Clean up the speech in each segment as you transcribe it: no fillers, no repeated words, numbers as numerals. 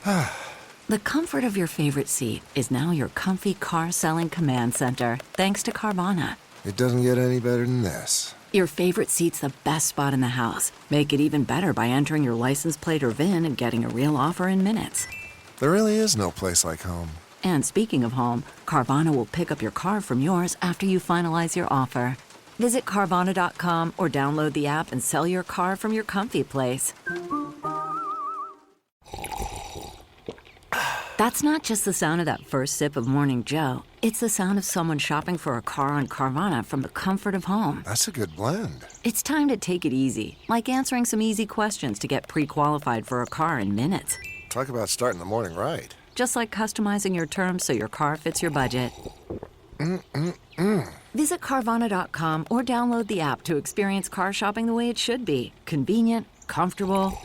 The comfort of your favorite seat is now your comfy car selling command center, thanks to Carvana. It doesn't get any better than this. Your favorite seat's the best spot in the house. Make it even better by entering your license plate or VIN and getting a real offer in minutes. There really is no place like home. And speaking of home, Carvana will pick up your car from yours after you finalize your offer. Visit Carvana.com or download the app and sell your car from your comfy place. That's not just the sound of that first sip of Morning Joe. It's the sound of someone shopping for a car on Carvana from the comfort of home. That's a good blend. It's time to take it easy, like answering some easy questions to get pre-qualified for a car in minutes. Talk about starting the morning right. Just like customizing your terms so your car fits your budget. Visit Carvana.com or download the app to experience car shopping the way it should be. Convenient, comfortable.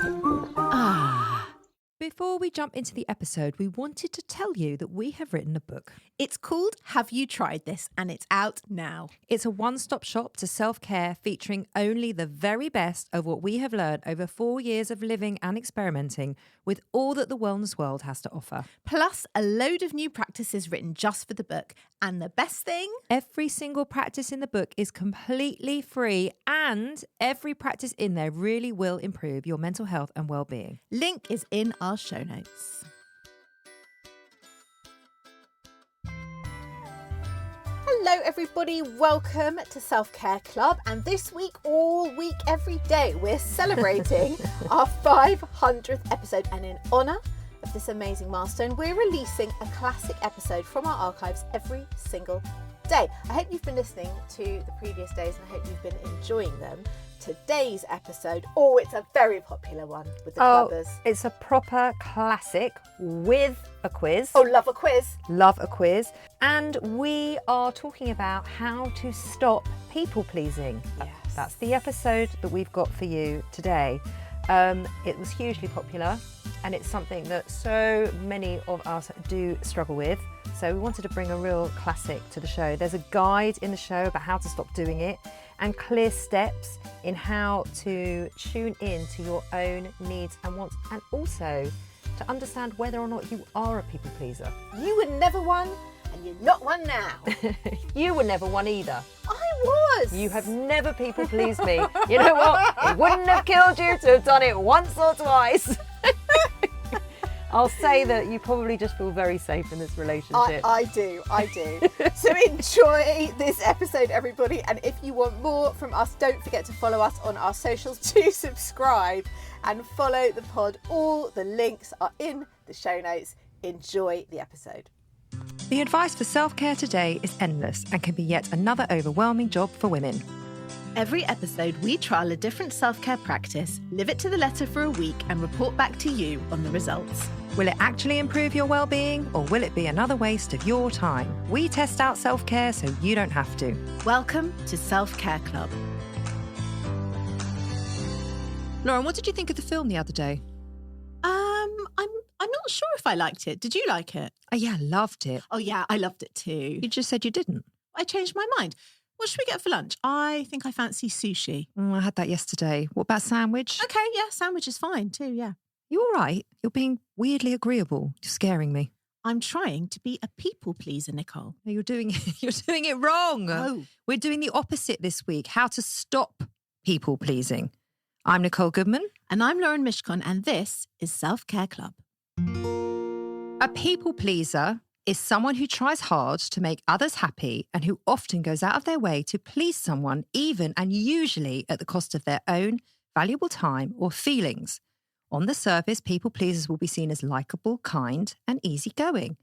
Before we jump into the episode, we wanted to tell you that we have written a book. It's called Have You Tried This? And it's out now. It's a one-stop shop to self-care featuring only the very best of what we have learned over 4 years of living and experimenting with all that the wellness world has to offer. Plus a load of new practices written just for the book. And the best thing? Every single practice in the book is completely free, and every practice in there really will improve your mental health and well-being. Link is in our show notes. Hello everybody, welcome to Self Care Club, and this week, all week, every day, we're celebrating our 500th episode, and in honour of this amazing milestone, we're releasing a classic episode from our archives every single day. I hope you've been listening to the previous days and I hope you've been enjoying them. Today's episode, it's a very popular one with the clubbers. It's a proper classic with a quiz. Love a quiz. Love a quiz. And we are talking about how to stop people pleasing. Yes. That's the episode that we've got for you today. It was hugely popular and it's something that so many of us do struggle with. So we wanted to bring a real classic to the show. There's a guide in the show about how to stop doing it and clear steps in how to tune in to your own needs and wants, and also to understand whether or not you are a people pleaser. You were never one and you're not one now. You were never one either. I was. You have never people pleased me. You know what? It wouldn't have killed you to have done it once or twice. I'll say that you probably just feel very safe in this relationship. I do. So enjoy this episode, everybody. And if you want more from us, don't forget to follow us on our socials. Do subscribe and follow the pod. All the links are in the show notes. Enjoy the episode. The advice for self-care today is endless and can be yet another overwhelming job for women. Every episode, we trial a different self-care practice, live it to the letter for a week, and report back to you on the results. Will it actually improve your well-being, or will it be another waste of your time? We test out self-care so you don't have to. Welcome to Self Care Club. Lauren, what did you think of the film the other day? I'm not sure if I liked it. Did you like it? Oh yeah, loved it. Oh yeah, I loved it too. You just said you didn't. I changed my mind. What should we get for lunch? I think I fancy sushi. I had that yesterday. What about sandwich? Okay, yeah, sandwich is fine too, yeah. You all right? You're being weirdly agreeable. You're scaring me. I'm trying to be a people pleaser, Nicole. No, you're doing it wrong. Oh. We're doing the opposite this week. How to stop people pleasing. I'm Nicole Goodman. And I'm Lauren Mishkon, and this is Self Care Club. A people pleaser is someone who tries hard to make others happy and who often goes out of their way to please someone, even and usually at the cost of their own valuable time or feelings. On the surface, people pleasers will be seen as likeable, kind, and easygoing.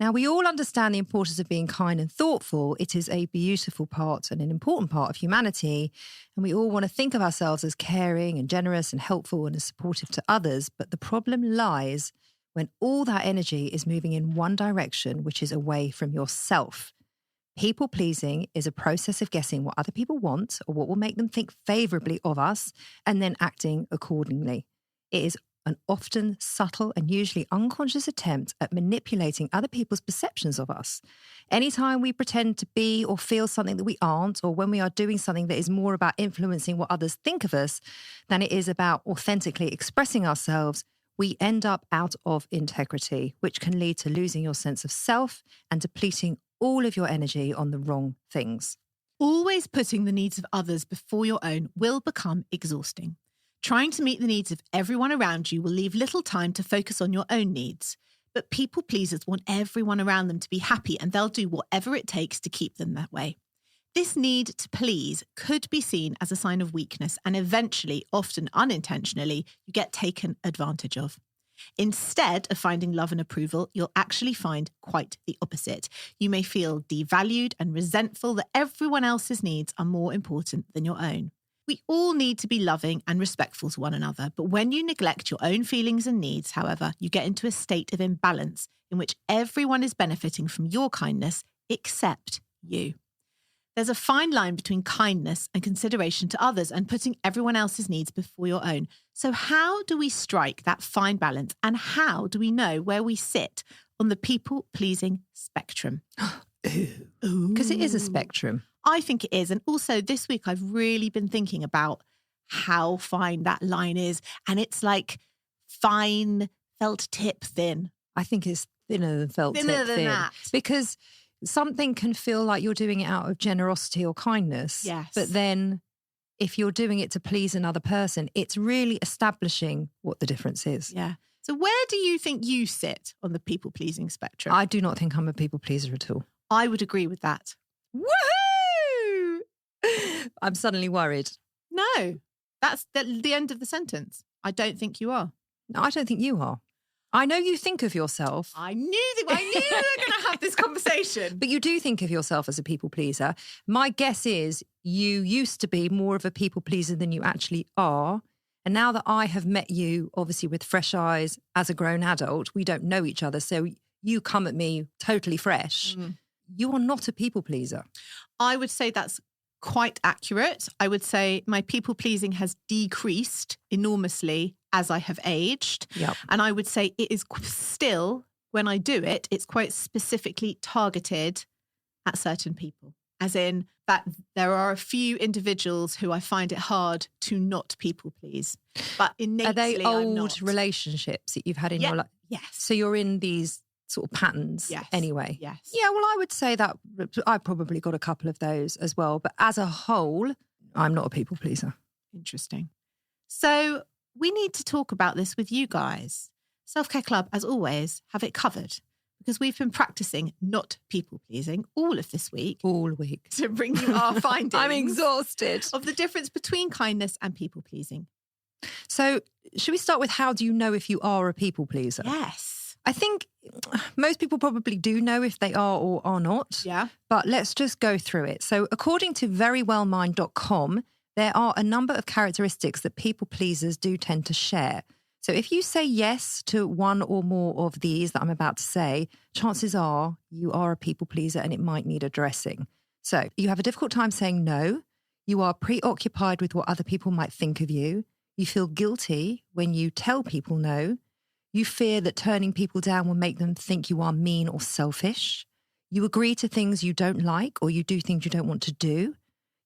Now, we all understand the importance of being kind and thoughtful. It is a beautiful part and an important part of humanity. And we all want to think of ourselves as caring and generous and helpful and as supportive to others. But the problem lies when all that energy is moving in one direction, which is away from yourself. People pleasing is a process of guessing what other people want or what will make them think favourably of us and then acting accordingly. It is an often subtle and usually unconscious attempt at manipulating other people's perceptions of us. Anytime we pretend to be or feel something that we aren't, or when we are doing something that is more about influencing what others think of us than it is about authentically expressing ourselves, we end up out of integrity, which can lead to losing your sense of self and depleting all of your energy on the wrong things. Always putting the needs of others before your own will become exhausting. Trying to meet the needs of everyone around you will leave little time to focus on your own needs. But people pleasers want everyone around them to be happy, and they'll do whatever it takes to keep them that way. This need to please could be seen as a sign of weakness, and eventually, often unintentionally, you get taken advantage of. Instead of finding love and approval, you'll actually find quite the opposite. You may feel devalued and resentful that everyone else's needs are more important than your own. We all need to be loving and respectful to one another, but when you neglect your own feelings and needs, however, you get into a state of imbalance in which everyone is benefiting from your kindness except you. There's a fine line between kindness and consideration to others and putting everyone else's needs before your own. So how do we strike that fine balance, and how do we know where we sit on the people-pleasing spectrum? Because it is a spectrum. I think it is. And also this week, I've really been thinking about how fine that line is. And it's like fine felt tip thin. I think it's thinner than felt Thinner tip than thin. that. Because something can feel like you're doing it out of generosity or kindness. Yes. But then if you're doing it to please another person, it's really establishing what the difference is. Yeah. So where do you think you sit on the people-pleasing spectrum? I do not think I'm a people pleaser at all. I would agree with that. Woohoo! I'm suddenly worried. No, that's the end of the sentence. I don't think you are. No, I don't think you are. I know you think of yourself. I knew we were going to have this conversation. But you do think of yourself as a people pleaser. My guess is you used to be more of a people pleaser than you actually are. And now that I have met you, obviously with fresh eyes as a grown adult, we don't know each other. So you come at me totally fresh. You are not a people pleaser. I would say that's quite accurate. I would say my people pleasing has decreased enormously as I have aged. Yep. And I would say it is still, when I do it, it's quite specifically targeted at certain people. As in that there are a few individuals who I find it hard to not people please. But innately, Are they I'm old not. relationships that you've had in your life? Yes. So you're in these sort of patterns anyway? Yes. Yeah, well, I would say that I've probably got a couple of those as well. But as a whole, I'm not a people pleaser. Interesting. So we need to talk about this with you guys. Self-Care Club, as always, have it covered because we've been practicing not people-pleasing all of this week. All week. To bring you our findings. I'm exhausted. Of the difference between kindness and people-pleasing. So should we start with how do you know if you are a people pleaser? Yes. I think most people probably do know if they are or are not. Yeah. But let's just go through it. So according to verywellmind.com, there are a number of characteristics that people pleasers do tend to share. So if you say yes to one or more of these that I'm about to say, chances are you are a people pleaser and it might need addressing. So you have a difficult time saying no. You are preoccupied with what other people might think of you. You feel guilty when you tell people no. You fear that turning people down will make them think you are mean or selfish. You agree to things you don't like or you do things you don't want to do.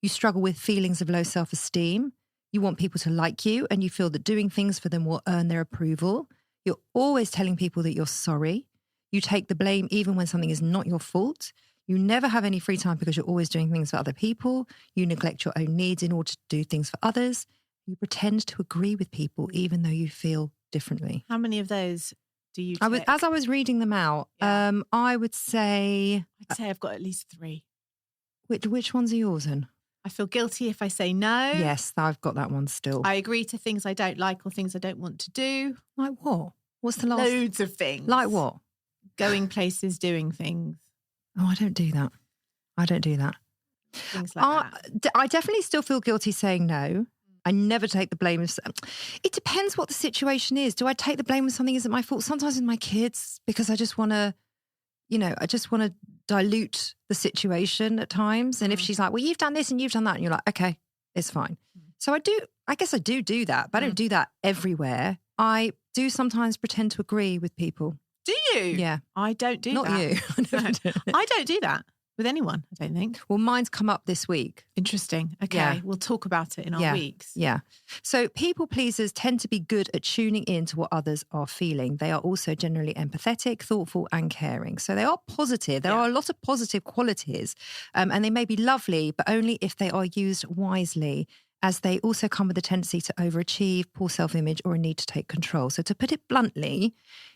You struggle with feelings of low self-esteem. You want people to like you and you feel that doing things for them will earn their approval. You're always telling people that you're sorry. You take the blame even when something is not your fault. You never have any free time because you're always doing things for other people. You neglect your own needs in order to do things for others. You pretend to agree with people even though you feel differently. How many of those do you take? As I was reading them out, I would say... I'd say I've got at least 3. Which ones are yours then? I feel guilty if I say no. Yes, I've got that one still. I agree to things I don't like or things I don't want to do. Like what? What's the last? Loads of things. Like what? Going places, doing things. Oh, I don't do that. I don't do that. Things like that. I definitely still feel guilty saying no. I never take the blame. It depends what the situation is. Do I take the blame when something isn't my fault? Sometimes with my kids, because I just want to, dilute the situation at times. And if she's like, well, you've done this and you've done that. And you're like, okay, it's fine. So I guess I do that, but I don't do that everywhere. I do sometimes pretend to agree with people. Do you? Yeah. I don't do Not that. you. I don't do that. with anyone, I don't think. Well, mine's come up this week. Interesting. Okay, Yeah. we'll talk about it in our weeks. Yeah. So people pleasers tend to be good at tuning in to what others are feeling. They are also generally empathetic, thoughtful and caring. So they are positive. There are a lot of positive qualities and they may be lovely, but only if they are used wisely, as they also come with a tendency to overachieve, poor self-image or a need to take control. So to put it bluntly,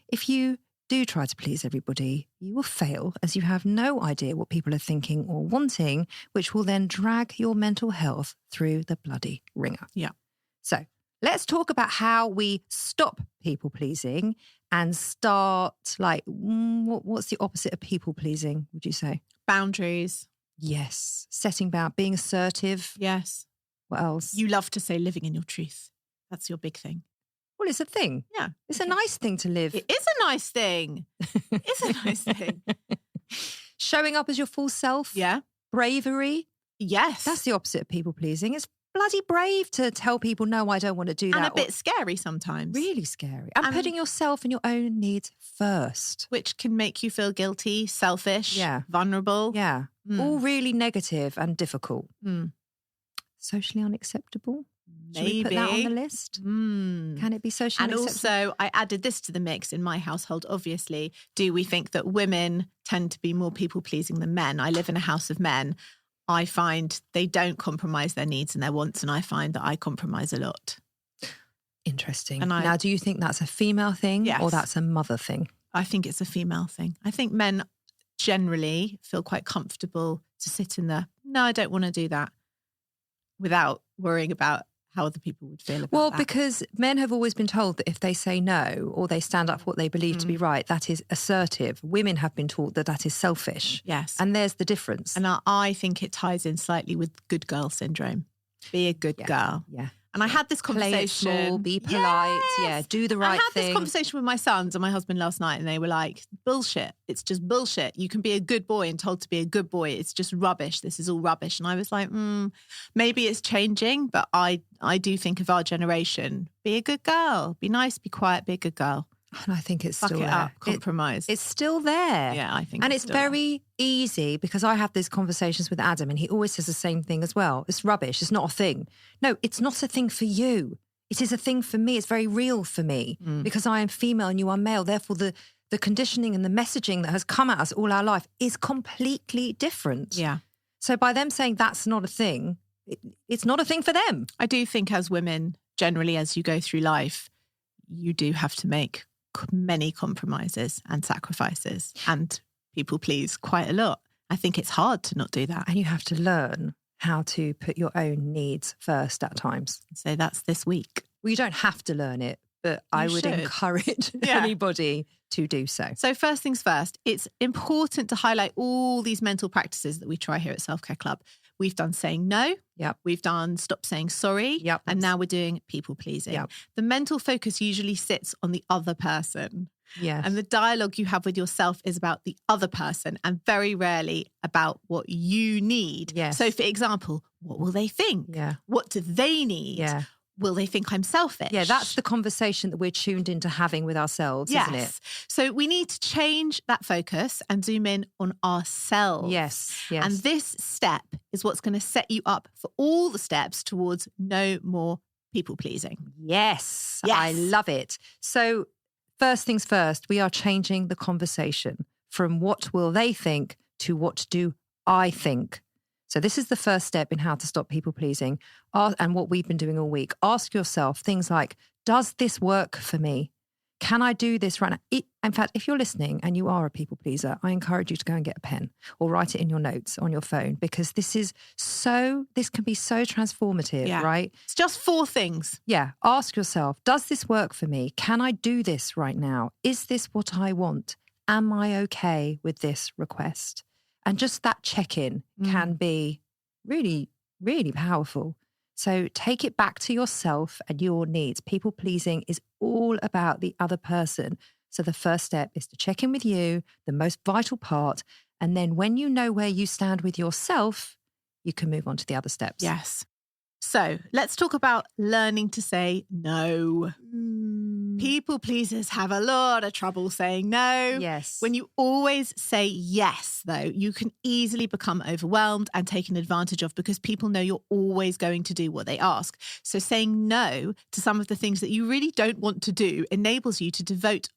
if you do try to please everybody, you will fail as you have no idea what people are thinking or wanting, which will then drag your mental health through the bloody ringer. Yeah. So let's talk about how we stop people pleasing and start what's the opposite of people pleasing, would you say? Boundaries. Yes. Setting boundaries, being assertive. Yes. What else? You love to say living in your truth. That's your big thing. Well, it's a thing. Yeah. It's a nice thing to live. It is a nice thing. It's a nice thing. Showing up as your full self. Yeah. Bravery. Yes. That's the opposite of people pleasing. It's bloody brave to tell people, no, I don't want to do that. And a bit scary sometimes. Really scary. And putting yourself and your own needs first. Which can make you feel guilty, selfish, vulnerable. Yeah. All really negative and difficult. Socially unacceptable. Should we put that on the list? Can it be socially unacceptable? And also, I added this to the mix in my household, obviously. Do we think that women tend to be more people-pleasing than men? I live in a house of men. I find they don't compromise their needs and their wants, and I find that I compromise a lot. Interesting. And now, do you think that's a female thing or that's a mother thing? I think it's a female thing. I think men generally feel quite comfortable to sit in the, no, I don't want to do that, without worrying about how other people would feel about that. Well, because men have always been told that if they say no or they stand up for what they believe to be right, that is assertive. Women have been taught that that is selfish. Yes. And there's the difference. And I think it ties in slightly with good girl syndrome. Be a good girl. Yeah. And I had this conversation. Play it small, be polite. Yes. Yeah, do the right thing. I had this conversation with my sons and my husband last night, and they were like, bullshit. It's just bullshit. You can be a good boy and told to be a good boy. It's just rubbish. This is all rubbish. And I was like, maybe it's changing, but I do think of our generation. Be a good girl. Be nice, be quiet, be a good girl. And I think it's Fuck still it there. up, compromise. It's still there. Yeah, I think and it's it's still very easy because I have these conversations with Adam and he always says the same thing as well. It's rubbish. It's not a thing. No, it's not a thing for you. It is a thing for me. It's very real for me because I am female and you are male. Therefore, the conditioning and the messaging that has come at us all our life is completely different. Yeah. So by them saying that's not a thing, it's not a thing for them. I do think as women, generally, as you go through life, you do have to make many compromises and sacrifices and people please quite a lot. I think it's hard to not do that. And you have to learn how to put your own needs first at times. So that's this week. Well, you don't have to learn it, but I would should. encourage anybody to do so. So first things first, it's important to highlight all these mental practices that we try here at Self Care Club. We've done saying no. Yep. We've done stop saying sorry. Yep. And now we're doing people pleasing. Yep. The mental focus usually sits on the other person. Yes. And the dialogue you have with yourself is about the other person and very rarely about what you need. Yes. So for example, what will they think? Yeah. What do they need? Yeah. Will they think I'm selfish? Yeah, that's the conversation that we're tuned into having with ourselves, isn't it? So we need to change that focus and zoom in on ourselves. Yes. And this step is what's going to set you up for all the steps towards no more people pleasing. Yes. I love it. So first things first, we are changing the conversation from what will they think to what do I think. So this is the first step in how to stop people pleasing and what we've been doing all week. Ask yourself things like, does this work for me? Can I do this right now? In fact, if you're listening and you are a people pleaser, I encourage you to go and get a pen or write it in your notes on your phone because this can be so transformative, right? It's just 4 things. Yeah. Ask yourself, does this work for me? Can I do this right now? Is this what I want? Am I okay with this request? And just that check-in can be really, really powerful. So take it back to yourself and your needs. People pleasing is all about the other person. So the first step is to check in with you, the most vital part. And then when you know where you stand with yourself, you can move on to the other steps. Yes. So let's talk about learning to say no. People pleasers have a lot of trouble saying no. Yes. When you always say yes, though, you can easily become overwhelmed and taken advantage of because people know you're always going to do what they ask. So saying no to some of the things that you really don't want to do enables you to devote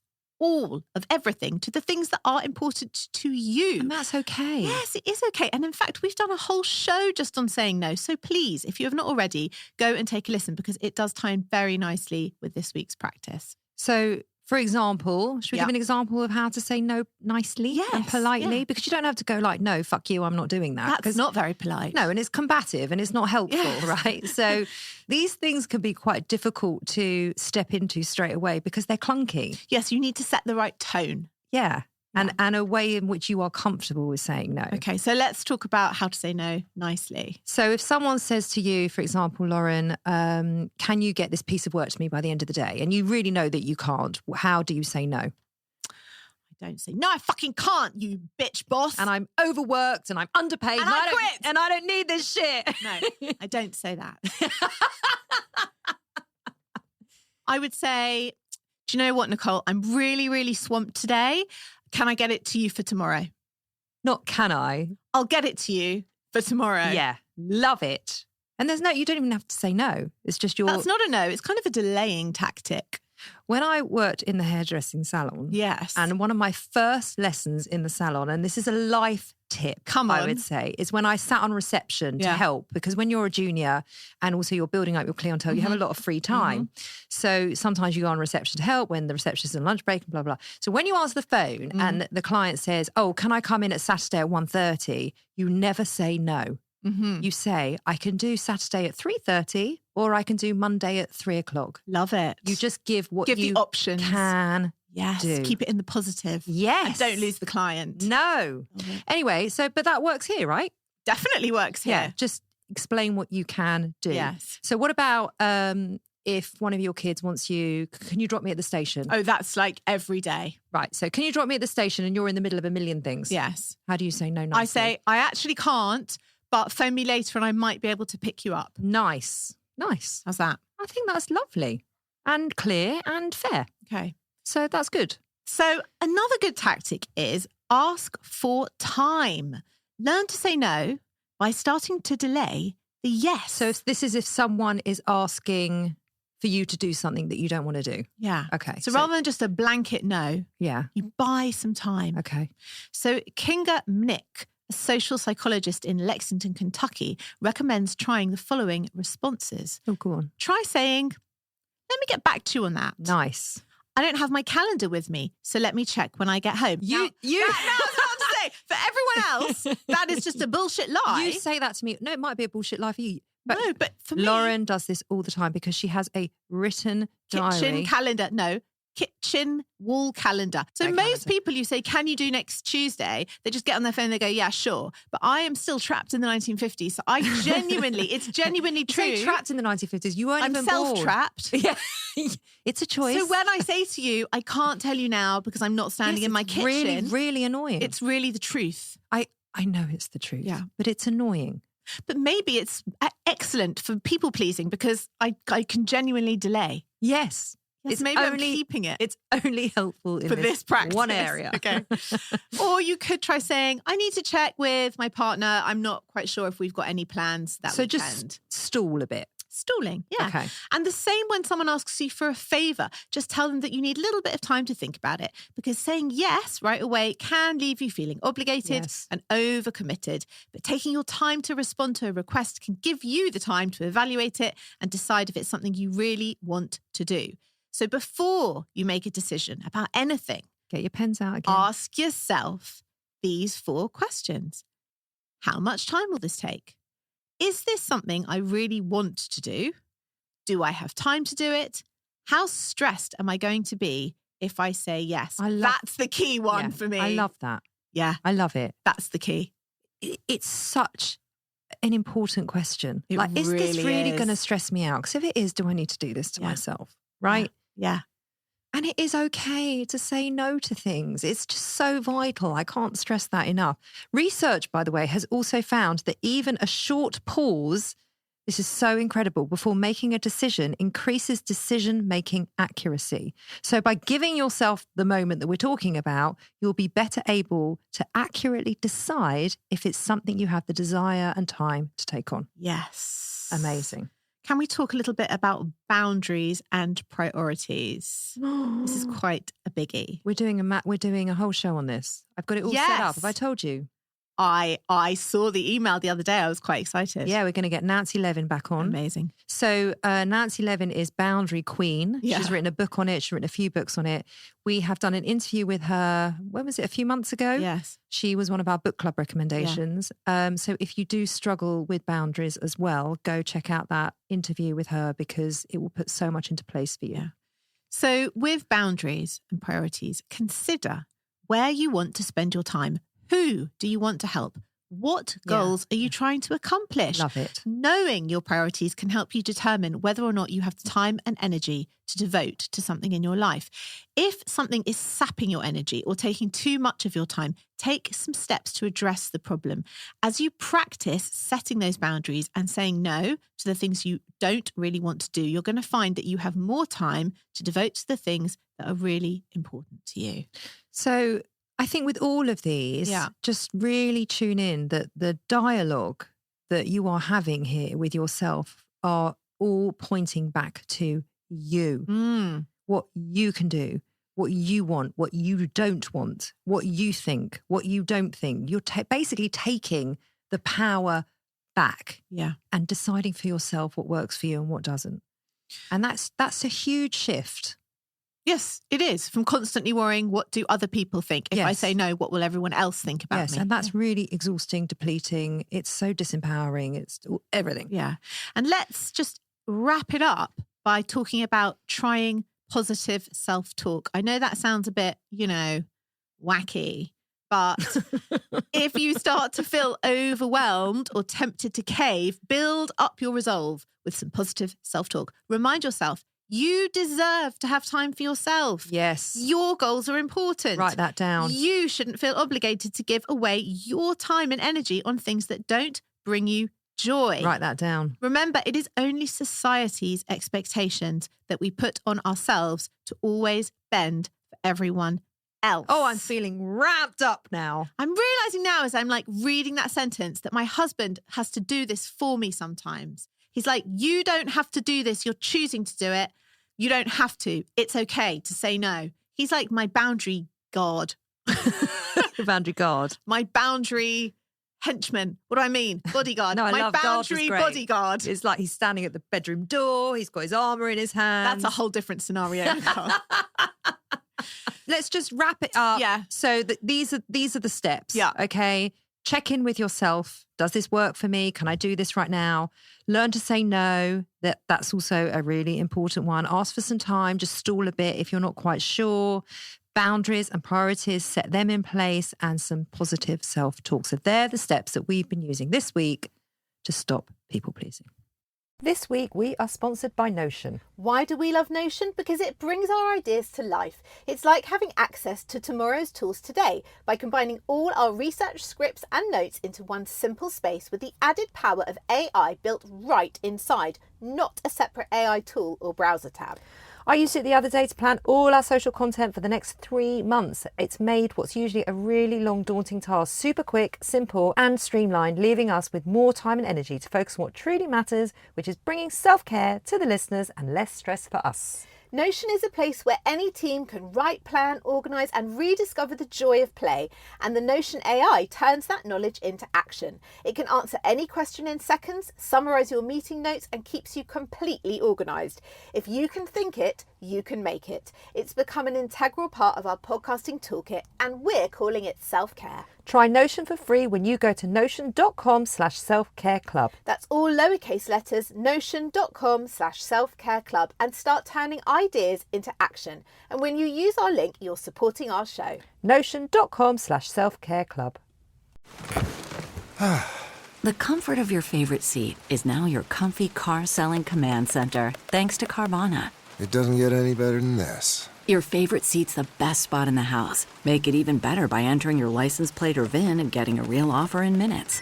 all of everything to the things that are important to you. And that's okay. Yes, it is okay. And in fact, we've done a whole show just on saying no. So please, if you have not already, go and take a listen because it does tie in very nicely with this week's practice. So, for example, should we give an example of how to say no nicely and politely? Yeah. Because you don't have to go like, no, fuck you, I'm not doing that. That's not very polite. No, and it's combative and it's not helpful, right? So these things can be quite difficult to step into straight away because they're clunky. Yes, you need to set the right tone. Yeah. And a way in which you are comfortable with saying no. Okay, so let's talk about how to say no nicely. So if someone says to you, for example, Lauren, can you get this piece of work to me by the end of the day? And you really know that you can't. How do you say no? I don't say, no, I fucking can't, you bitch boss. And I'm overworked and I'm underpaid. And I quit. And I don't need this shit. No, I don't say that. I would say, do you know what, Nicole? I'm really, really swamped today. Can I get it to you for tomorrow? Not can I? I'll get it to you for tomorrow. Yeah, love it. And you don't even have to say no. It's just your... That's not a no. It's kind of a delaying tactic. When I worked in the hairdressing salon, yes, and one of my first lessons in the salon, and this is a life tip, I would say, is when I sat on reception to help, because when you're a junior and also you're building up your clientele, you have a lot of free time. So sometimes you go on reception to help when the receptionist is on lunch break and blah, blah. So when you answer the phone and the client says, oh, can I come in at Saturday at 1:30? You never say no. You say, I can do Saturday at 3:30 or I can do Monday at 3:00. Love it. You just give you the options. Can do. Keep it in the positive. Yes. And don't lose the client. No. Anyway, but that works here, right? Definitely works here. Yeah. Just explain what you can do. Yes. So what about if one of your kids wants you, can you drop me at the station? Oh, that's like every day. Right. So can you drop me at the station and you're in the middle of a million things? Yes. How do you say no nicely? I say, I actually can't, but phone me later and I might be able to pick you up. Nice. How's that? I think that's lovely and clear and fair. Okay. So that's good. So another good tactic is ask for time. Learn to say no by starting to delay the yes. So if someone is asking for you to do something that you don't want to do. Yeah. Okay. So rather than just a blanket no, you buy some time. Okay. So Kinga Mnick, a social psychologist in Lexington, Kentucky, recommends trying the following responses. Oh, go on. Try saying, let me get back to you on that. Nice. I don't have my calendar with me, so let me check when I get home. Now, I was about to say, for everyone else, that is just a bullshit lie. You say that to me. No, it might be a bullshit lie for you. But no, but for me... Lauren does this all the time because she has a written kitchen calendar. No, kitchen wall calendar. So most people you say, can you do next Tuesday? They just get on their phone and they go, yeah, sure. But I am still trapped in the 1950s. So I it's genuinely true. You say trapped in the 1950s. You weren't even born. I'm self-trapped. Yeah. It's a choice. So when I say to you, I can't tell you now because I'm not standing in my kitchen. Really, really annoying. It's really the truth. I know it's the truth. Yeah. But it's annoying. But maybe it's excellent for people pleasing because I can genuinely delay. Yes. It's maybe I'm keeping it. It's only helpful for this practice. One area. Okay. Or you could try saying, I need to check with my partner. I'm not quite sure if we've got any plans that weekend. Just stall a bit. Stalling, yeah. Okay. And the same when someone asks you for a favour, just tell them that you need a little bit of time to think about it because saying yes right away can leave you feeling obligated and overcommitted. But taking your time to respond to a request can give you the time to evaluate it and decide if it's something you really want to do. So before you make a decision about anything, get your pens out again. Ask yourself these 4 questions. How much time will this take? Is this something I really want to do? Do I have time to do it? How stressed am I going to be if I say yes? That's the key one for me. I love that. Yeah. I love it. That's the key. It's such an important question. Is this really going to stress me out? Because if it is, do I need to do this to myself? Right? Yeah. And it is okay to say no to things. It's just so vital. I can't stress that enough. Research, by the way, has also found that even a short pause This is so incredible. Before making a decision increases decision-making accuracy. So by giving yourself the moment that we're talking about, you'll be better able to accurately decide if it's something you have the desire and time to take on. Yes. Amazing. Can we talk a little bit about boundaries and priorities? This is quite a biggie. We're doing a whole show on this. I've got it all set up. Have I told you? I saw the email the other day. I was quite excited. Yeah, we're going to get Nancy Levin back on. Amazing. So Nancy Levin is Boundary Queen. Yeah. She's written a book on it. She's written a few books on it. We have done an interview with her, when was it, a few months ago? Yes. She was one of our book club recommendations. So if you do struggle with boundaries as well, go check out that interview with her because it will put so much into place for you. Yeah. So with boundaries and priorities, consider where you want to spend your time. Who do you want to help? What goals are you trying to accomplish? Love it. Knowing your priorities can help you determine whether or not you have the time and energy to devote to something in your life. If something is sapping your energy or taking too much of your time, take some steps to address the problem. As you practice setting those boundaries and saying no to the things you don't really want to do, you're going to find that you have more time to devote to the things that are really important to you. So I think with all of these, just really tune in that the dialogue that you are having here with yourself are all pointing back to you. What you can do, what you want, what you don't want, what you think, what you don't think. You're basically taking the power back and deciding for yourself what works for you and what doesn't. And that's a huge shift. Yes, it is. From constantly worrying, what do other people think? If I say no, what will everyone else think about me? Yes, and that's really exhausting, depleting. It's so disempowering. It's everything. Yeah. And let's just wrap it up by talking about trying positive self-talk. I know that sounds a bit, wacky, but if you start to feel overwhelmed or tempted to cave, build up your resolve with some positive self-talk. Remind yourself, you deserve to have time for yourself. Yes. Your goals are important. Write that down. You shouldn't feel obligated to give away your time and energy on things that don't bring you joy. Write that down. Remember, it is only society's expectations that we put on ourselves to always bend for everyone else. Oh, I'm feeling wrapped up now. I'm realizing now as I'm reading that sentence that my husband has to do this for me sometimes. He's like, you don't have to do this. You're choosing to do it. You don't have to. It's okay to say no. He's like my boundary guard. Boundary guard. My boundary henchman. What do I mean? Bodyguard. No, I my love boundary bodyguard. It's like he's standing at the bedroom door. He's got his armour in his hand. That's a whole different scenario. Let's just wrap it up. Yeah. So these are the steps. Yeah. Okay. Check in with yourself. Does this work for me? Can I do this right now? Learn to say no. That's also a really important one. Ask for some time. Just stall a bit if you're not quite sure. Boundaries and priorities, set them in place, and some positive self-talk. So they're the steps that we've been using this week to stop people pleasing. This week, we are sponsored by Notion. Why do we love Notion? Because it brings our ideas to life. It's like having access to tomorrow's tools today by combining all our research, scripts and notes into one simple space with the added power of AI built right inside, not a separate AI tool or browser tab. I used it the other day to plan all our social content for the next 3 months. It's made what's usually a really long, daunting task super quick, simple and streamlined, leaving us with more time and energy to focus on what truly matters, which is bringing self-care to the listeners and less stress for us. Notion is a place where any team can write, plan, organise and rediscover the joy of play, and the Notion AI turns that knowledge into action. It can answer any question in seconds, summarise your meeting notes and keeps you completely organised. If you can think it, you can make it. It's become an integral part of our podcasting toolkit and we're calling it self-care. Try Notion for free when you go to notion.com/selfcareclub. That's all lowercase letters, notion.com/selfcareclub, and start turning ideas into action. And when you use our link, you're supporting our show. Notion.com/selfcareclub. The comfort of your favorite seat is now your comfy car selling command center, thanks to Carvana. It doesn't get any better than this. Your favorite seat's the best spot in the house. Make it even better by entering your license plate or VIN and getting a real offer in minutes.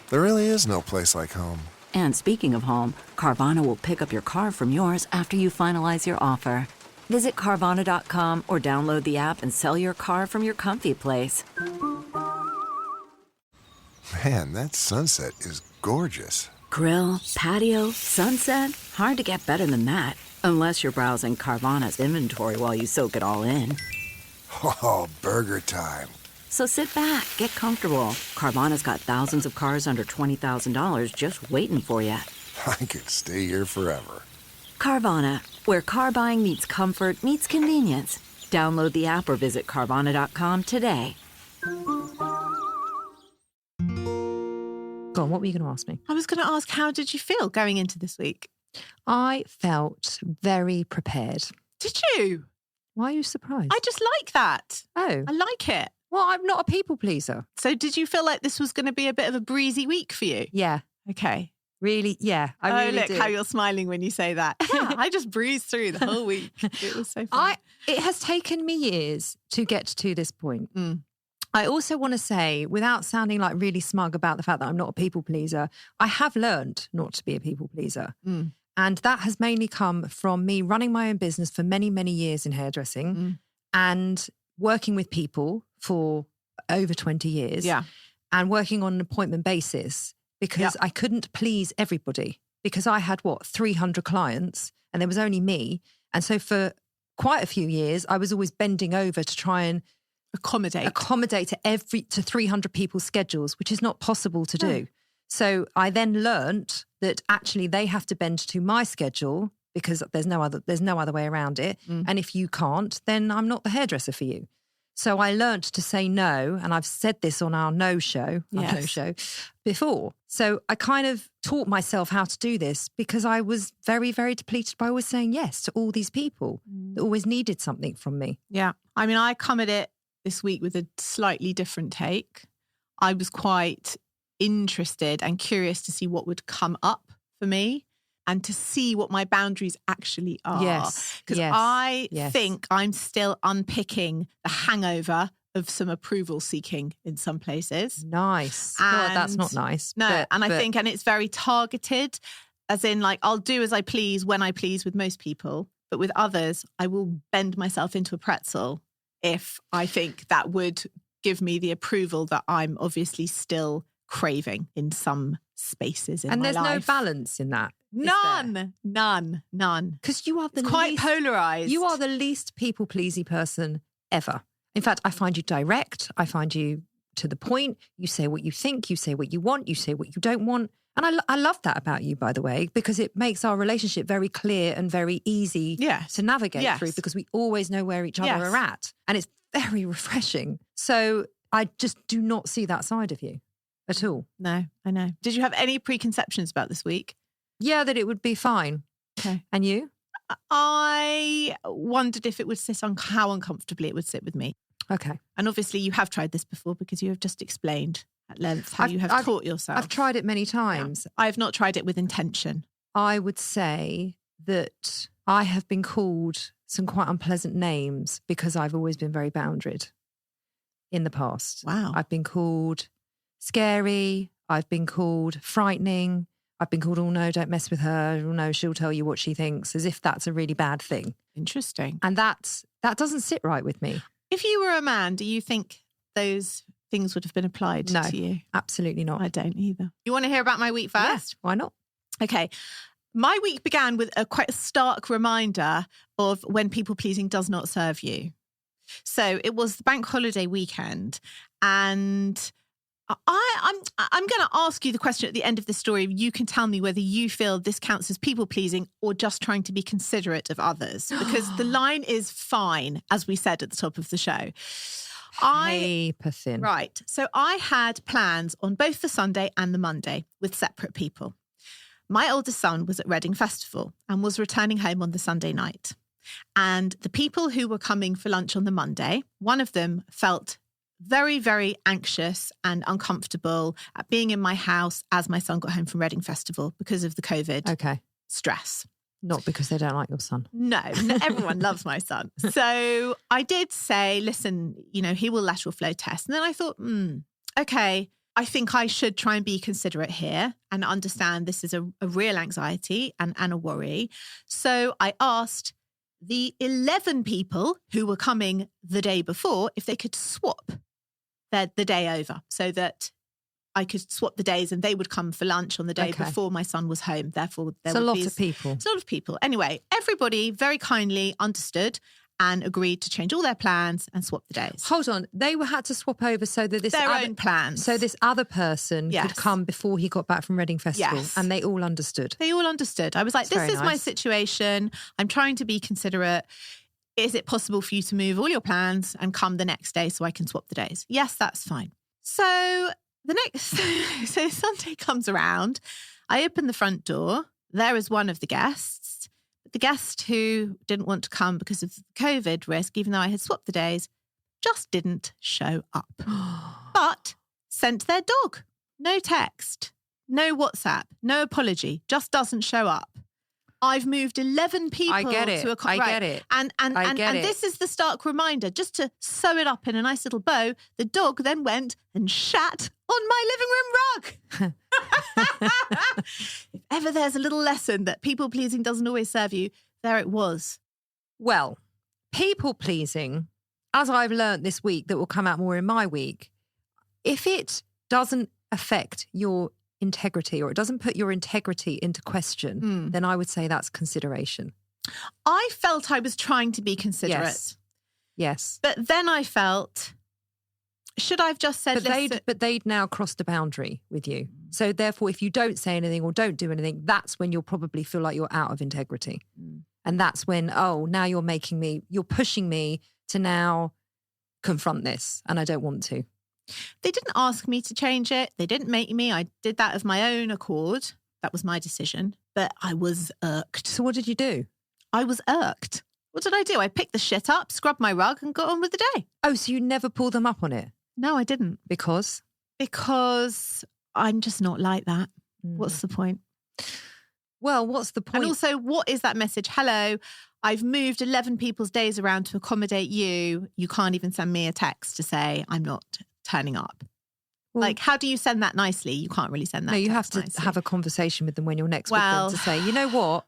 There really is no place like home. And speaking of home, Carvana will pick up your car from yours after you finalize your offer. Visit Carvana.com or download the app and sell your car from your comfy place. Man, that sunset is gorgeous. Grill, patio, sunset. Hard to get better than that. Unless you're browsing Carvana's inventory while you soak it all in. Oh, burger time. So sit back, get comfortable. Carvana's got thousands of cars under $20,000 just waiting for you. I could stay here forever. Carvana, where car buying meets comfort meets convenience. Download the app or visit Carvana.com today. Go on, what were you going to ask me? I was going to ask, how did you feel going into this week? I felt very prepared. Did you? Why are you surprised? I just like that. Oh. I like it. Well, I'm not a people pleaser. So did you feel like this was going to be a bit of a breezy week for you? Yeah. Okay. Really? Yeah. I really look do. how you're smiling when you say that. Yeah, I just breezed through the whole week. It was so fun. It has taken me years to get to this point. I also want to say, without sounding like really smug about the fact that I'm not a people pleaser, I have learned not to be a people pleaser. And that has mainly come from me running my own business for many, many years in hairdressing and working with people for over 20 years and working on an appointment basis because I couldn't please everybody because I had, 300 clients and there was only me. And so for quite a few years, I was always bending over to try and accommodate to 300 people's schedules, which is not possible to do. So I then learnt that actually they have to bend to my schedule because there's no other way around it. And if you can't, then I'm not the hairdresser for you. So I learnt to say no, and I've said this on our no show before. So I kind of taught myself how to do this because I was very, very depleted by always saying yes to all these people that always needed something from me. Yeah. I mean, I come at it this week with a slightly different take. I was quite interested and curious to see what would come up for me and to see what my boundaries actually are. Yes. Because I think I'm still unpicking the hangover of some approval seeking in some places. Nice. Well, that's not nice. No, I think it's very targeted, as in like I'll do as I please when I please with most people, but with others, I will bend myself into a pretzel if I think that would give me the approval that I'm obviously still craving in some spaces in my life. And there's no balance in that. None. Because you are quite polarised. You are the least people-pleasy person ever. In fact, I find you direct. I find you to the point. You say what you think. You say what you want. You say what you don't want. And I love that about you, by the way, because it makes our relationship very clear and very easy to navigate through because we always know where each other are at. And it's very refreshing. So I just do not see that side of you at all. No, I know. Did you have any preconceptions about this week? Yeah, that it would be fine. Okay. And you? I wondered if it would sit on how uncomfortably it would sit with me. Okay. And obviously you have tried this before because you have just explained at length how you have taught yourself. I've tried it many times. Yeah. I have not tried it with intention. I would say that I have been called some quite unpleasant names because I've always been very boundaried in the past. Wow. I've been called scary. I've been called frightening. I've been called, oh no, don't mess with her. Oh no, she'll tell you what she thinks, as if that's a really bad thing. Interesting. And that doesn't sit right with me. If you were a man, do you think those things would have been applied to you? Absolutely not. I don't either. You want to hear about my week first? Yeah, why not? Okay. My week began with quite a stark reminder of when people pleasing does not serve you. So it was the bank holiday weekend, and I'm going to ask you the question at the end of the story. You can tell me whether you feel this counts as people pleasing or just trying to be considerate of others, because the line is fine, as we said at the top of the show. Paper thin. Right. So I had plans on both the Sunday and the Monday with separate people. My oldest son was at Reading Festival and was returning home on the Sunday night. And the people who were coming for lunch on the Monday, one of them felt very, very anxious and uncomfortable at being in my house as my son got home from Reading Festival because of the COVID stress. Not because they don't like your son. No, everyone loves my son. So I did say, listen, he will lateral flow test. And then I thought, okay, I think I should try and be considerate here and understand this is a real anxiety and a worry. So I asked the 11 people who were coming the day before if they could swap the day over so that I could swap the days and they would come for lunch on the day before my son was home. Therefore, It's a lot of people. It's a lot of people. Anyway, everybody very kindly understood and agreed to change all their plans and swap the days. Hold on. They had to swap over so that their own plans. So this other person could come before he got back from Reading Festival. Yes. And they all understood. They all understood. I was like, this is my situation. I'm trying to be considerate. Is it possible for you to move all your plans and come the next day so I can swap the days? Yes, that's fine. So so Sunday comes around. I open the front door. There is one of the guests. The guest who didn't want to come because of the COVID risk, even though I had swapped the days, just didn't show up. But sent their dog. No text, no WhatsApp, no apology, just doesn't show up. I've moved 11 people I get it. to a I get it. And this is the stark reminder, just to sew it up in a nice little bow, the dog then went and shat on my living room rug. If ever there's a little lesson that people pleasing doesn't always serve you, there it was. Well, people pleasing, as I've learned this week, that will come out more in my week, if it doesn't affect your integrity or it doesn't put your integrity into question, then I would say that's consideration. I felt I was trying to be considerate. Yes. But then I felt, should I have just said, but they'd now crossed a boundary with you. So therefore, if you don't say anything or don't do anything, that's when you'll probably feel like you're out of integrity. And that's when, now you're pushing me to now confront this. And I don't want to. They didn't ask me to change it. They didn't make me. I did that of my own accord. That was my decision. But I was irked. So what did you do? I was irked. What did I do? I picked the shit up, scrubbed my rug and got on with the day. Oh, so you never pulled them up on it? No, I didn't. Because? Because I'm just not like that. What's the point? Well, what's the point? And also, what is that message? Hello, I've moved 11 people's days around to accommodate you. You can't even send me a text to say I'm not turning up. Well, like, how do you send that nicely? You can't really send that. No, you have to nicely. have a conversation with them when you're next with them to say, you know what?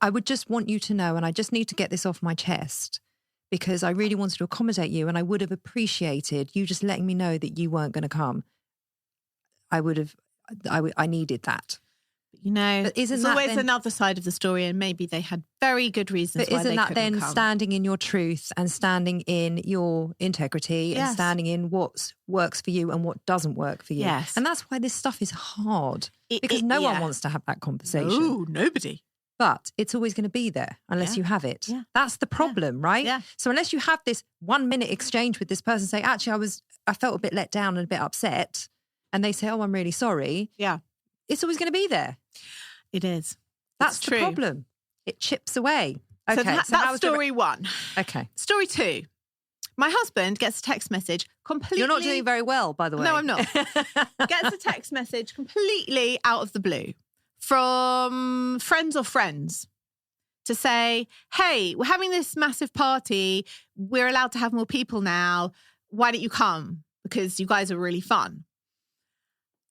I would just want you to know, and I just need to get this off my chest because I really wanted to accommodate you, and I would have appreciated you just letting me know that you weren't going to come. I needed that. You know, but there's always another side of the story, and maybe they had very good reasons but why they couldn't come. Isn't that then standing in your truth and standing in your integrity and standing in what works for you and what doesn't work for you? Yes. And that's why this stuff is hard because no one wants to have that conversation. No, nobody. But it's always going to be there unless you have it. Yeah. That's the problem, right? Yeah. So unless you have this 1 minute exchange with this person, say, actually, I felt a bit let down and a bit upset, and they say, oh, I'm really sorry. Yeah. It's always going to be there. It is. That's the problem. It chips away. Okay. So that's story one. Okay. Story two. My husband gets a text message completely... You're not doing very well, by the way. No, I'm not. Gets a text message completely out of the blue from friends to say, hey, we're having this massive party. We're allowed to have more people now. Why don't you come? Because you guys are really fun.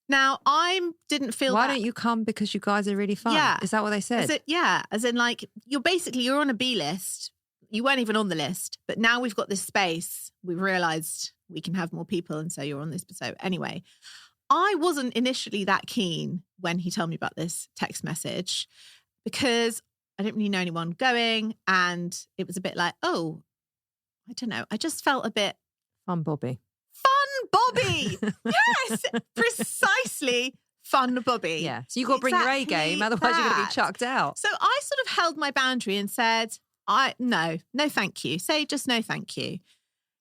Now, I didn't feel Why don't you come because you guys are really fun? Yeah. Is that what they said? As in like, you're on a B list. You weren't even on the list. But now we've got this space. We've realised we can have more people. And so you're on this. So anyway, I wasn't initially that keen when he told me about this text message because I didn't really know anyone going. And it was a bit like, oh, I don't know. I just felt a bit... Fun Bobby. Fun Bobby. Yes, precisely. Fun Bobby. Yeah. So you've got to bring your A game, otherwise you're going to be chucked out. So I sort of held my boundary and said, no thank you. Say just no thank you.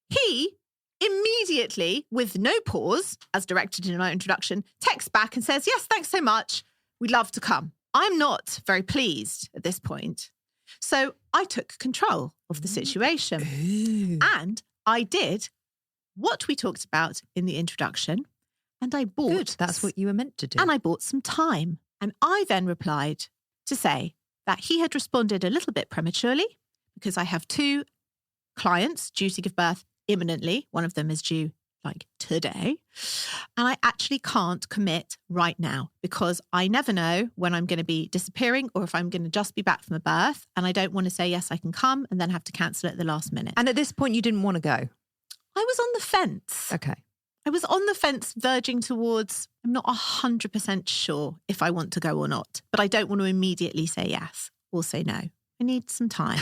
He immediately, with no pause, as directed in my introduction, texts back and says, yes, thanks so much. We'd love to come. I'm not very pleased at this point. So I took control of the situation. Ooh. And I did what we talked about in the introduction, and I bought... Good, that's what you were meant to do. And I bought some time. And I then replied to say that he had responded a little bit prematurely because I have 2 clients due to give birth imminently. One of them is due like today. And I actually can't commit right now because I never know when I'm going to be disappearing or if I'm going to just be back from a birth. And I don't want to say, yes, I can come and then have to cancel at the last minute. And at this point, you didn't want to go? I was on the fence. Okay. I was on the fence verging towards, I'm not 100% sure if I want to go or not, but I don't want to immediately say yes or say no. I need some time.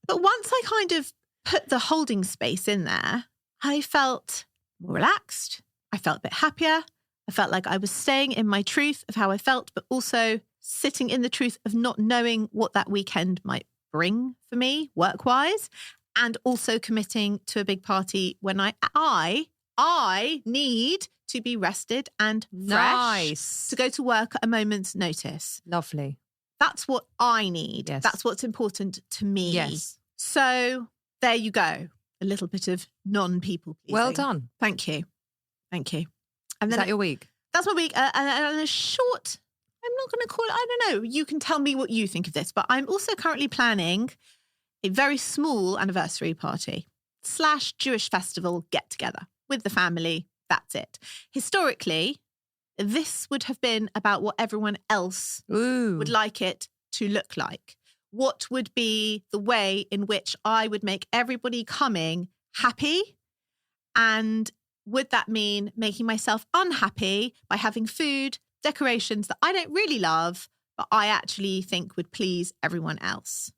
But once I kind of put the holding space in there, I felt more relaxed. I felt a bit happier. I felt like I was staying in my truth of how I felt, but also sitting in the truth of not knowing what that weekend might bring for me work-wise, and also committing to a big party when I need to be rested and fresh to go to work at a moment's notice. Lovely. That's what I need. Yes. That's what's important to me. Yes. So there you go. A little bit of non-people pleasing. Well done. Thank you. Thank you. And Is that your week? That's my week. And a short, I'm not going to call it, I don't know. You can tell me what you think of this, but I'm also currently planning a very small anniversary party / Jewish festival get together with the family. That's it. Historically, this would have been about what everyone else would like it to look like. What would be the way in which I would make everybody coming happy? And would that mean making myself unhappy by having food, decorations that I don't really love, but I actually think would please everyone else?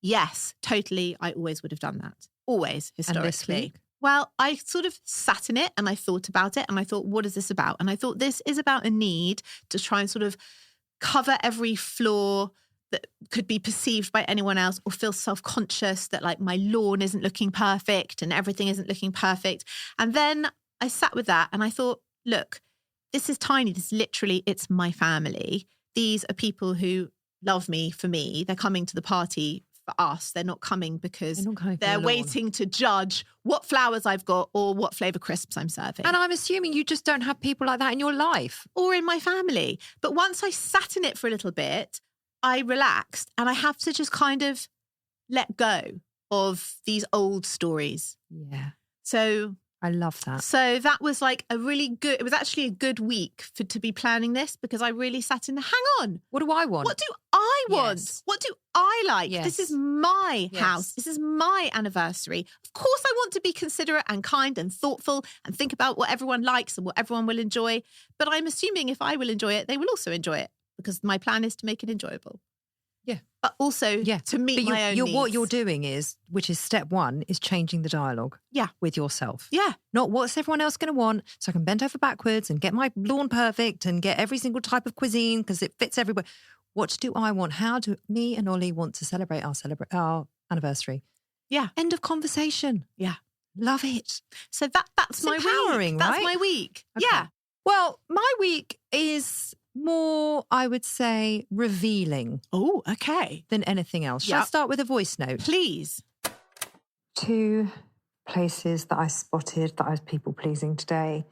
Yes, totally. I always would have done that. Always, historically. And this week? Well, I sort of sat in it and I thought about it and I thought, what is this about? And I thought this is about a need to try and sort of cover every flaw that could be perceived by anyone else or feel self-conscious that like my lawn isn't looking perfect and everything isn't looking perfect. And then I sat with that and I thought, look, this is tiny. This literally, it's my family. These are people who love me for me. They're coming to the party for us. They're not coming because they're waiting to judge what flowers I've got or what flavour crisps I'm serving. And I'm assuming you just don't have people like that in your life. Or in my family. But once I sat in it for a little bit, I relaxed and I have to just kind of let go of these old stories. Yeah. So I love that. So that was like it was actually a good week to be planning this because I really sat in hang on. What do I want? What do I want? Yes. What do I like? Yes. This is my Yes. house. This is my anniversary. Of course I want to be considerate and kind and thoughtful and think about what everyone likes and what everyone will enjoy. But I'm assuming if I will enjoy it, they will also enjoy it because my plan is to make it enjoyable. Yeah. But also to meet my own needs. What you're doing is, which is step one, is changing the dialogue with yourself. Yeah. Not what's everyone else going to want, so I can bend over backwards and get my lawn perfect and get every single type of cuisine because it fits everywhere. What do I want? How do me and Ollie want to celebrate our anniversary? Yeah. End of conversation. Yeah. Love it. So that's my empowering, week. right? That's my week. Okay. Yeah. Well, my week is more, I would say, revealing. Oh, okay. Than anything else. Shall I start with a voice note? Please. 2 places that I spotted that I was people-pleasing today.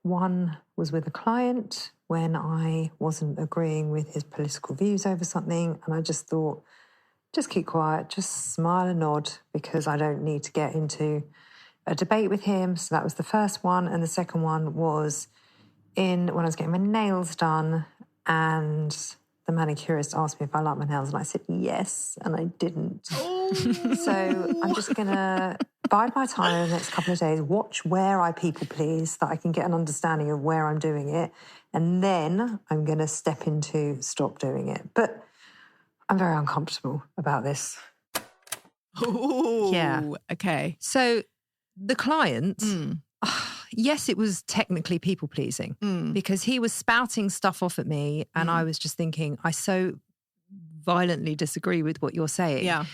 One was with a client when I wasn't agreeing with his political views over something, and I just thought, just keep quiet, just smile and nod because I don't need to get into a debate with him. So that was the first one. And the second one was when I was getting my nails done and the manicurist asked me if I like my nails and I said yes, and I didn't. So I'm just going to bide my time over the next couple of days, watch where I people please, so that I can get an understanding of where I'm doing it, and then I'm going to step into stop doing it. But I'm very uncomfortable about this. Oh, yeah. Okay. So the client, yes, it was technically people-pleasing because he was spouting stuff off at me and I was just thinking, I so violently disagree with what you're saying. Yeah.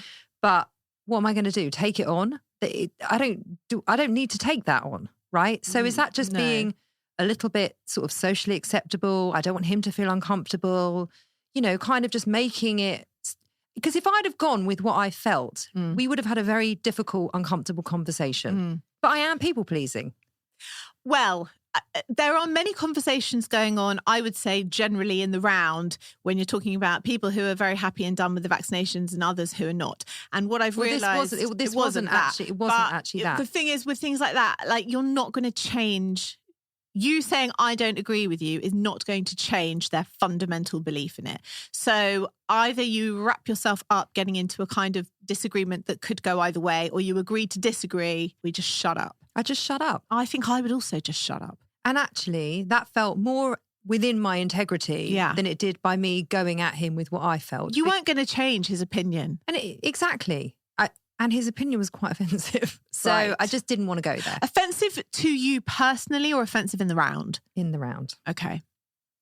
But what am I going to do? Take it on? I don't need to take that on, right? So is that just being a little bit sort of socially acceptable? I don't want him to feel uncomfortable, kind of just making it. Because if I'd have gone with what I felt, we would have had a very difficult, uncomfortable conversation. But I am people-pleasing. Well, there are many conversations going on, I would say, generally in the round when you're talking about people who are very happy and done with the vaccinations and others who are not. And what I've realised... This wasn't actually that. The thing is, with things like that, like, you're not going to change... You saying I don't agree with you is not going to change their fundamental belief in it. So either you wrap yourself up getting into a kind of disagreement that could go either way, or you agree to disagree, we just shut up. I just shut up. I think I would also just shut up. And actually, that felt more within my integrity than it did by me going at him with what I felt. You weren't going to change his opinion. And exactly. And his opinion was quite offensive. So I just didn't want to go there. Offensive to you personally or offensive in the round? In the round. Okay.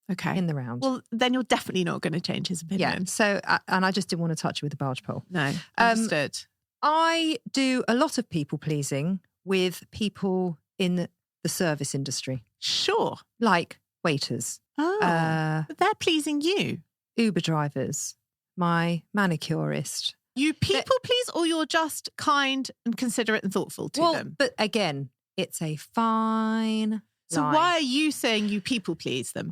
In the round. Well, then you're definitely not going to change his opinion. Yeah. So, and I just didn't want to touch it with a barge pole. No, understood. I do a lot of people pleasing with people in the service industry. Sure. Like waiters. Oh, they're pleasing you. Uber drivers. My manicurist. You people please, or you're just kind and considerate and thoughtful to them? But again, it's a fine So line. why are you saying you people please them?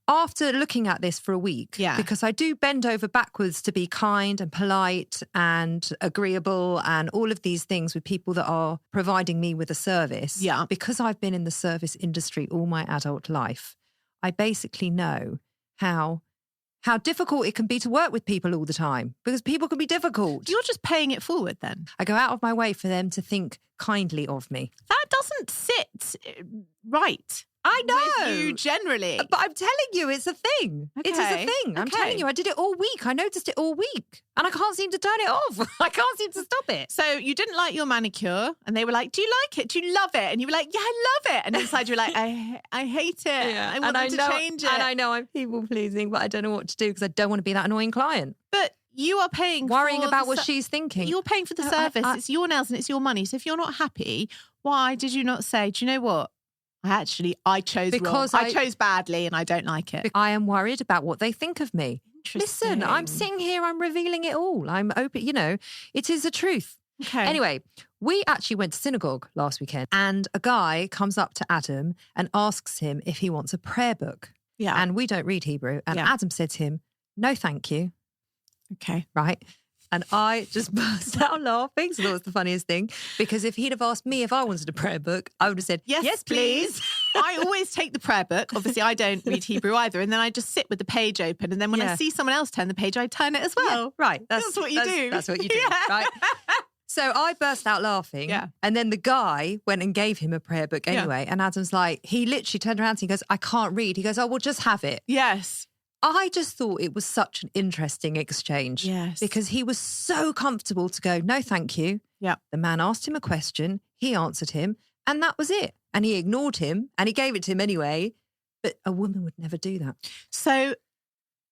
After looking at this for a week, because I do bend over backwards to be kind and polite and agreeable and all of these things with people that are providing me with a service. Yeah. Because I've been in the service industry all my adult life, I basically know how difficult it can be to work with people all the time, because people can be difficult. You're just paying it forward then. I go out of my way for them to think kindly of me. That doesn't sit right. I know. With you generally. But I'm telling you, it's a thing. Okay. It is a thing. I'm telling you, I did it all week. I noticed it all week. And I can't seem to turn it off. I can't seem to stop it. So you didn't like your manicure and they were like, do you like it? Do you love it? And you were like, yeah, I love it. And inside you're like, I hate it. I want them to change it. And I know I'm people pleasing, but I don't know what to do because I don't want to be that annoying client. But you are paying worrying for about what she's thinking. You're paying for the service. It's your nails and it's your money. So if you're not happy, why did you not say, do you know what? I chose wrong. I chose badly and I don't like it. I am worried about what they think of me. Listen, I'm sitting here, I'm revealing it all. I'm open, it is the truth. Okay. Anyway, we actually went to synagogue last weekend and a guy comes up to Adam and asks him if he wants a prayer book. Yeah. And we don't read Hebrew. And Adam said to him, no, thank you. Okay. Right. And I just burst out laughing. So that was the funniest thing. Because if he'd have asked me if I wanted a prayer book, I would have said, yes, please. I always take the prayer book. Obviously, I don't read Hebrew either. And then I just sit with the page open. And then when I see someone else turn the page, I turn it as well. Yeah, right. That's what you do. That's what you do, right? So I burst out laughing. Yeah. And then the guy went and gave him a prayer book anyway. Yeah. And Adam's like, he literally turned around to him and goes, I can't read. He goes, oh, well, just have it. Yes. I just thought it was such an interesting exchange. Yes. Because he was so comfortable to go, no, thank you. Yeah. The man asked him a question. He answered him. And that was it. And he ignored him and he gave it to him anyway. But a woman would never do that. So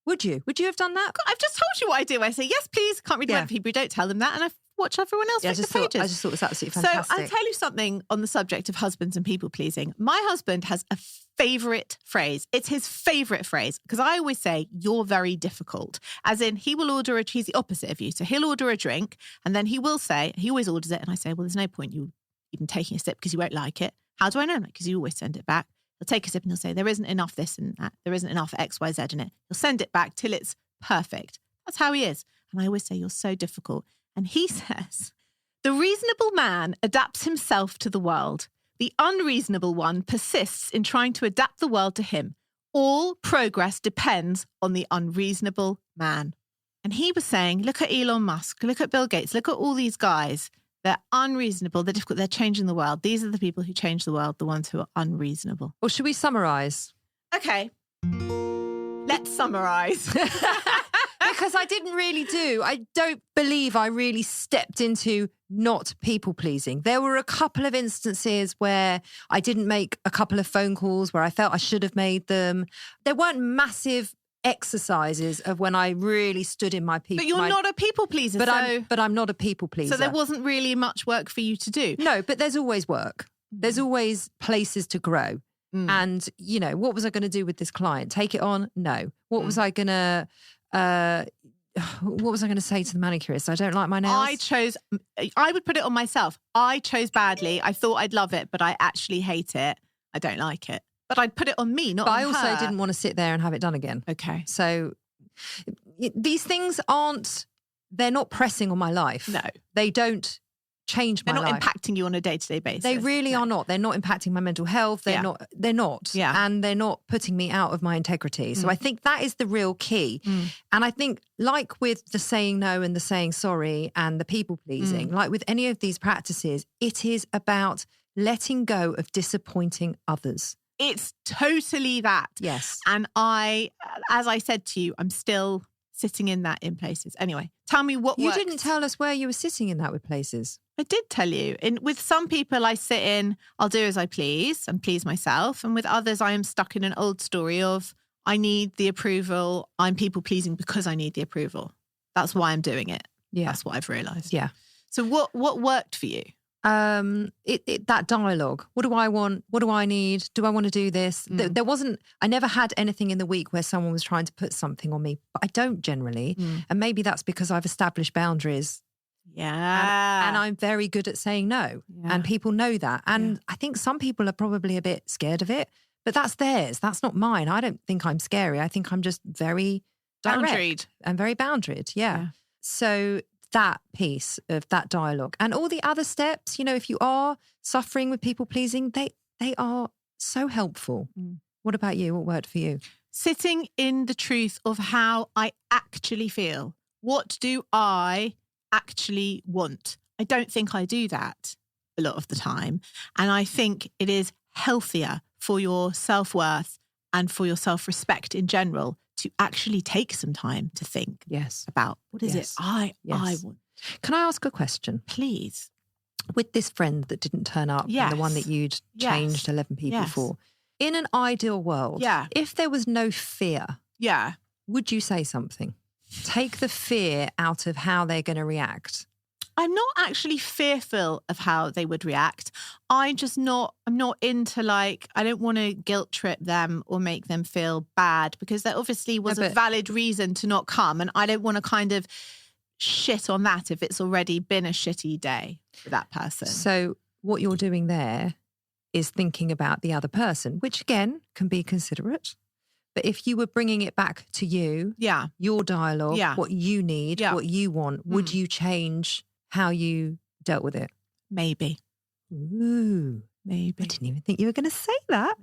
would you? Would you have done that? I've just told you what I do. I say, yes, please. Can't read the word for Hebrew. Don't tell them that. And I watch everyone else read the pages. I just thought it was absolutely fantastic. So I'll tell you something on the subject of husbands and people pleasing. My husband has a favourite phrase. It's his favourite phrase because I always say, you're very difficult. As in, he's the opposite of you. So he'll order a drink and then he will say, he always orders it. And I say, well, there's no point you even taking a sip because you won't like it. How do I know? Because you always send it back. He'll take a sip and he'll say, there isn't enough this and that. There isn't enough X, Y, Z in it. He'll send it back till it's perfect. That's how he is. And I always say, you're so difficult. And he says, the reasonable man adapts himself to the world. The unreasonable one persists in trying to adapt the world to him. All progress depends on the unreasonable man. And he was saying, look at Elon Musk, look at Bill Gates, look at all these guys. They're unreasonable, they're difficult, they're changing the world. These are the people who change the world, the ones who are unreasonable. Or should we summarise? Okay. Let's summarise. Because I didn't really do. I don't believe I really stepped into not people pleasing. There were a couple of instances where I didn't make a couple of phone calls where I felt I should have made them. There weren't massive exercises of when I really stood in my people. But you're not a people pleaser. But I'm not a people pleaser. So there wasn't really much work for you to do. No, but there's always work. There's always places to grow. And, what was I going to do with this client? Take it on? No. What was I going to... what was I going to say to the manicurist? I don't like my nails. I would put it on myself. I chose badly. I thought I'd love it, but I actually hate it. I don't like it. But I'd put it on me, not But on I also her. didn't want to sit there and have it done again. Okay. So these things they're not pressing on my life. No. They don't change my They're not life. impacting you on a day-to-day basis. They really are not. They're not impacting my mental health. They're not. Yeah. And they're not putting me out of my integrity. So I think that is the real key. And I think like with the saying no and the saying sorry and the people pleasing, like with any of these practices, it is about letting go of disappointing others. It's totally that. Yes. And as I said to you, I'm still sitting in that in places. Anyway, tell me what You works. didn't tell us where you were sitting in that with places. I did tell you. With some people I sit in, I'll do as I please and please myself. And with others, I am stuck in an old story of I need the approval. I'm people pleasing because I need the approval. That's why I'm doing it. Yeah. That's what I've realised. Yeah. So what worked for you? That dialogue. What do I want? What do I need? Do I want to do this? There wasn't, I never had anything in the week where someone was trying to put something on me, but I don't generally. And maybe that's because I've established boundaries. Yeah. And I'm very good at saying no. Yeah. And people know that. And I think some people are probably a bit scared of it, but that's theirs. That's not mine. I don't think I'm scary. I think I'm just very direct Boundaried. and very boundaried. Yeah. So that piece of that dialogue and all the other steps, if you are suffering with people pleasing, they are so helpful. What about you? What worked for you? Sitting in the truth of how I actually feel. What do I actually want? I don't think I do that a lot of the time. And I think it is healthier for your self-worth and for your self-respect in general to actually take some time to think about what is it I want. Can I ask a question? Please. With this friend that didn't turn up, and the one that you'd changed 11 people for, in an ideal world, if there was no fear, would you say something? Take the fear out of how they're going to react. I'm not actually fearful of how they would react. I'm not into I don't want to guilt trip them or make them feel bad because there obviously was a valid reason to not come. And I don't want to kind of shit on that if it's already been a shitty day for that person. So what you're doing there is thinking about the other person, which again can be considerate. But if you were bringing it back to you, your dialogue, what you need, what you want, would you change how you dealt with it? Maybe. Ooh. Maybe. I didn't even think you were going to say that.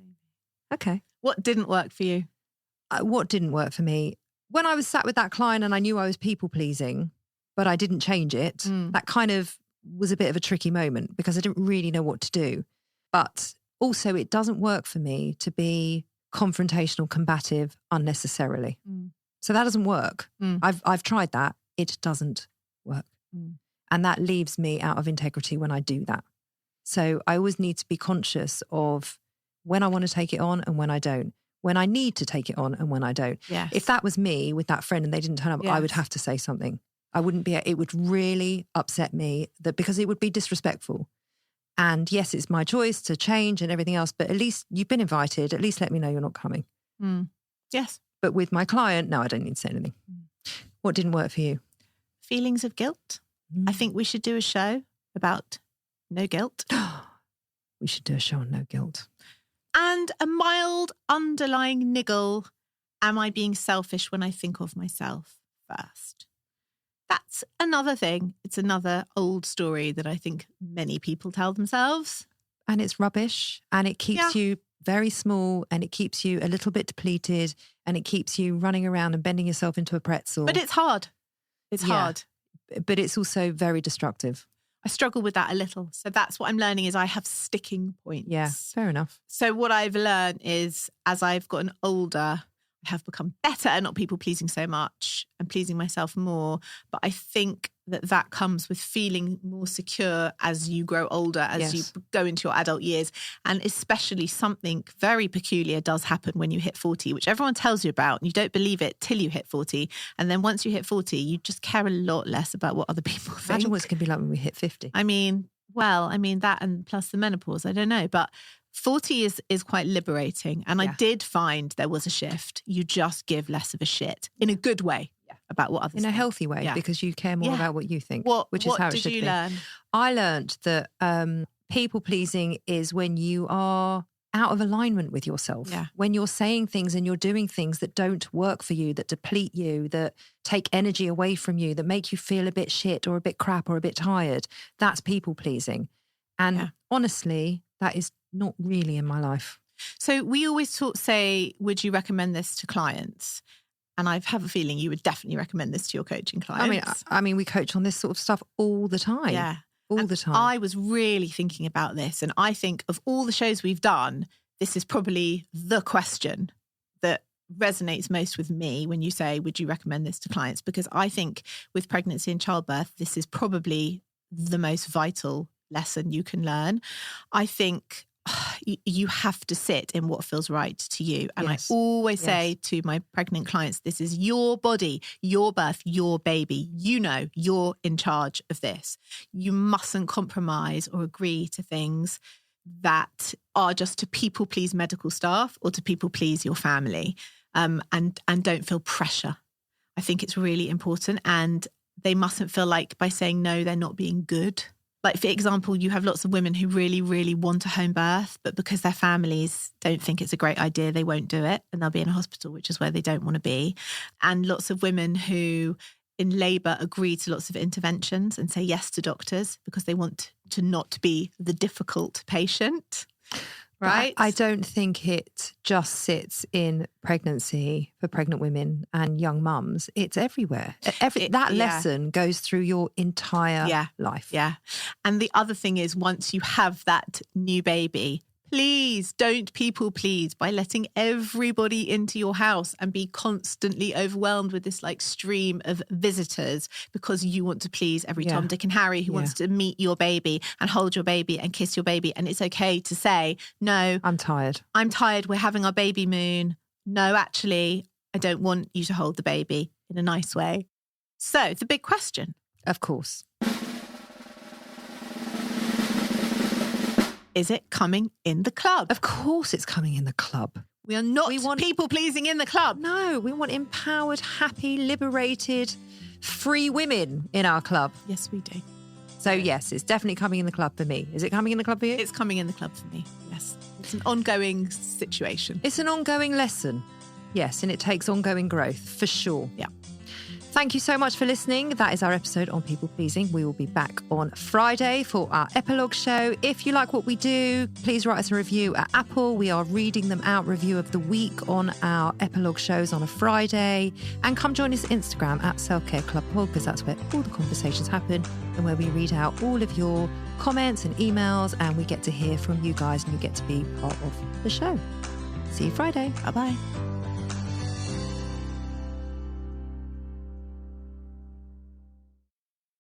Okay. What didn't work for you? What didn't work for me? When I was sat with that client and I knew I was people pleasing, but I didn't change it, that kind of was a bit of a tricky moment because I didn't really know what to do. But also it doesn't work for me to be confrontational, combative unnecessarily. So that doesn't work. I've tried that. It doesn't work. And that leaves me out of integrity when I do that. So I always need to be conscious of when I want to take it on and when I don't, when I need to take it on and when I don't. Yes. If that was me with that friend and they didn't turn up, I would have to say something. I wouldn't be, it would really upset me because it would be disrespectful. And yes, it's my choice to change and everything else, but at least you've been invited. At least let me know you're not coming. Yes. But with my client, no, I don't need to say anything. What didn't work for you? Feelings of guilt. I think we should do a show about no guilt. We should do a show on no guilt. And a mild underlying niggle. Am I being selfish when I think of myself first? That's another thing. It's another old story that I think many people tell themselves. And it's rubbish and it keeps you very small and it keeps you a little bit depleted and it keeps you running around and bending yourself into a pretzel. But it's hard. It's hard. But it's also very destructive. I struggle with that a little. So that's what I'm learning is I have sticking points. Yeah, fair enough. So what I've learned is as I've gotten older, I have become better at not people pleasing so much and pleasing myself more. But I think that comes with feeling more secure as you grow older, as you go into your adult years. And especially something very peculiar does happen when you hit 40, which everyone tells you about. And you don't believe it till you hit 40. And then once you hit 40, you just care a lot less about what other people think. Imagine what it's going to be like when we hit 50. I mean, that and plus the menopause, I don't know. But 40 is quite liberating. And I did find there was a shift. You just give less of a shit in a good way about what others think. In a healthy way, because you care more about what you think, which is how it should be. What did you learn? I learned that people pleasing is when you are out of alignment with yourself. Yeah. When you're saying things and you're doing things that don't work for you, that deplete you, that take energy away from you, that make you feel a bit shit or a bit crap or a bit tired, that's people pleasing. And honestly, that is not really in my life. So we always say, would you recommend this to clients? And I have a feeling you would definitely recommend this to your coaching clients. I mean, we coach on this sort of stuff all the time. Yeah. All the time. I was really thinking about this, and I think of all the shows we've done, this is probably the question that resonates most with me when you say, would you recommend this to clients? Because I think with pregnancy and childbirth, this is probably the most vital lesson you can learn. I think you have to sit in what feels right to you. And Yes. I always say to my pregnant clients, this is your body, your birth, your baby. You know, you're in charge of this. You mustn't compromise or agree to things that are just to people please medical staff or to people please your family. And don't feel pressure. I think it's really important. And they mustn't feel like by saying no, they're not being good. Like, for example, you have lots of women who really, really want a home birth, but because their families don't think it's a great idea, they won't do it. And they'll be in a hospital, which is where they don't want to be. And lots of women who in labour agree to lots of interventions and say yes to doctors because they want to not be the difficult patient. Right? I don't think it just sits in pregnancy for pregnant women and young mums. It's everywhere. That lesson goes through your entire life. Yeah. And the other thing is, once you have that new baby, please don't people please by letting everybody into your house and be constantly overwhelmed with this like stream of visitors because you want to please every Tom, Dick and Harry who wants to meet your baby and hold your baby and kiss your baby. And it's okay to say, no, I'm tired. We're having our baby moon. No, actually, I don't want you to hold the baby in a nice way. So the big question. Of course. Is it coming in the club? Of course it's coming in the club. We want people-pleasing in the club. No, we want empowered, happy, liberated, free women in our club. Yes, we do. So yes, it's definitely coming in the club for me. Is it coming in the club for you? It's coming in the club for me, yes. It's an ongoing situation. It's an ongoing lesson. Yes, and it takes ongoing growth, for sure. Yeah. Thank you so much for listening. That is our episode on people pleasing. We will be back on Friday for our epilogue show. If you like what we do, please write us a review at Apple. We are reading them out, review of the week on our epilogue shows on a Friday. And come join us on Instagram at Self Care Club Pod, because that's where all the conversations happen and where we read out all of your comments and emails, and we get to hear from you guys and you get to be part of the show. See you Friday. Bye-bye.